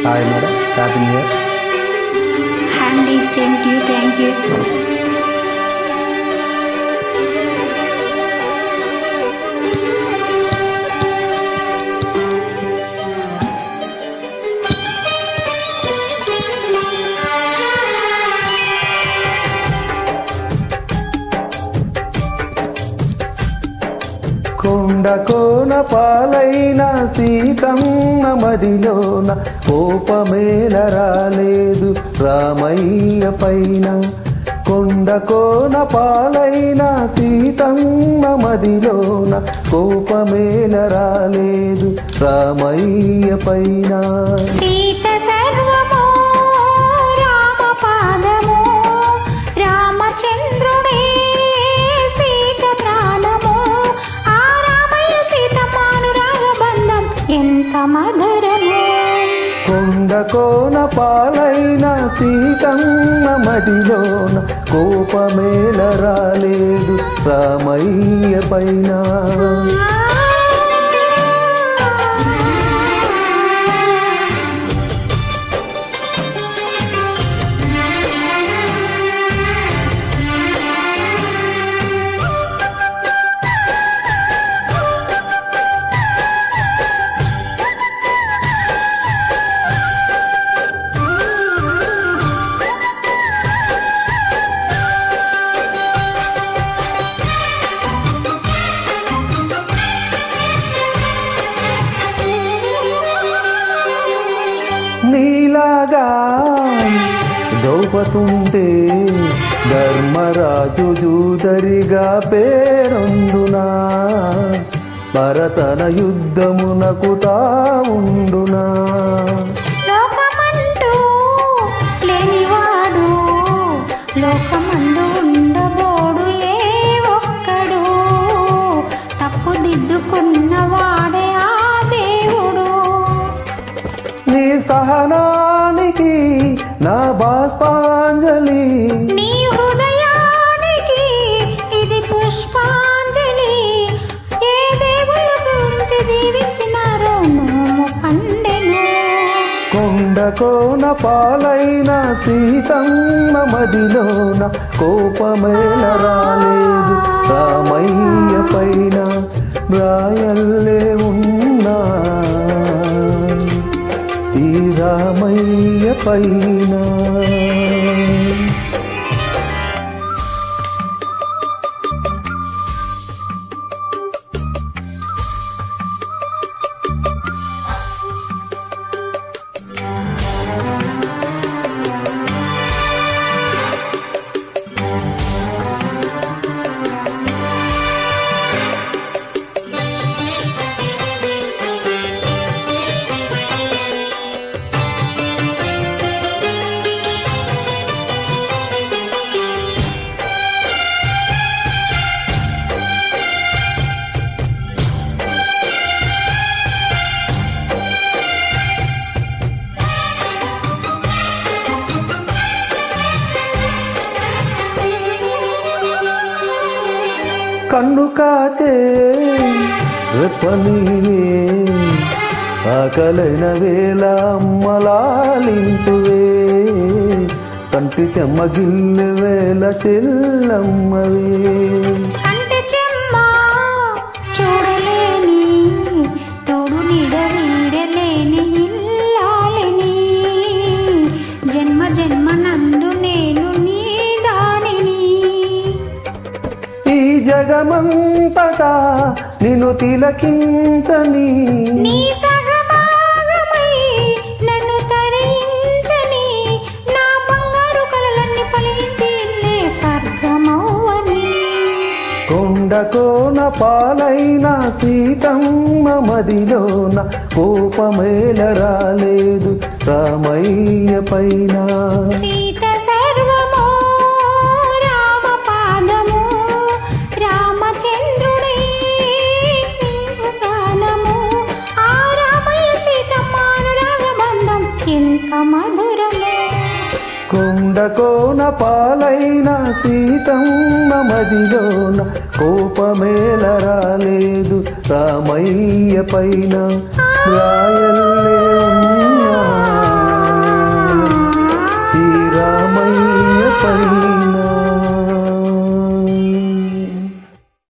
Hi madam, happy new year. హ్యాండీ same to you, thank you. కొండ కోన పాలైన సీతమ్మ మదిలోన కోపమేల రాలేదు రామయ్య పైన. కొండ కోన పాలైన సీతమ్మ మదిలోన కోపమేల రాలేదు రామయ్య పైన. సీత సర్వమో రామ పాదమో, రామచంద్రుడే సీత ప్రాణమో, ఆ రామయ్య సీతమ్మానురాగ బంధం ఎంత మధురమో. కొండ కోన పాలైన సీతమ్మ మదిలోన కోపమేల రాలేదు రామయ్య పైన. నీలాగా ద్రౌపదుంటే ధర్మరాజు జూదరిగా పేరొందునా, భరతన యుద్ధమునకు తావుండునా. లోకమంటూ లేనివాడు లోకమందు ఉండబోడు ఏ ఒక్కడు, తప్పు దిద్దుకున్నవాడే ఆ దేవుడు. నీ సహనానికి నా బాష్పాంజలి, నీ హృదయానికి ఇది పుష్పాంజలి. ఏ దేవుళ్ళ గురించి దీవించినారో నోము పండెను. కొండ కోన పాలైన సీతమ్మ మదిలోన కోపమేల రాలేదు రామయ్య పైన. రాయల్లే ఉన్నా ఈ రామయ్య పైన. కన్ను కాచే రెప్పనీవే, ఆకలైన వేళ అమ్మలాలింపువే, కంటి చెమ్మగిల్లె వేళ చెల్లమ్మవే. కంటి చెమ్మ చూడలేని తోడు నీడ వీడలేని ఇల్లాలని, జన్మ జన్మ నందు నేను నీ దానిని. ఈ జగమంతటా నిన్ను తిలకించని, నీ సగభాగమై నన్ను తరించని, నా బంగారు కలలన్నీ ఫలించి ఇల్లే స్వర్గమవ్వని. కొండ కోన పాలైన సీతమ్మ మదిలోన కోపమేల రాలేదు రామయ్య పైన. సీత సర్వమో రామ పాదము, రామచంద్రుడే నీవు ప్రాణము, ఆ రామయ్య సీతమ్మానురాగ బంధం ఎంత మధురము. కొండ కోన పాలైన సీతమ్మ మదిలోన కోపమేల రాలేదు రామయ్య పైన. రాయల్లే ఉన్నా అన్నమయ్య పై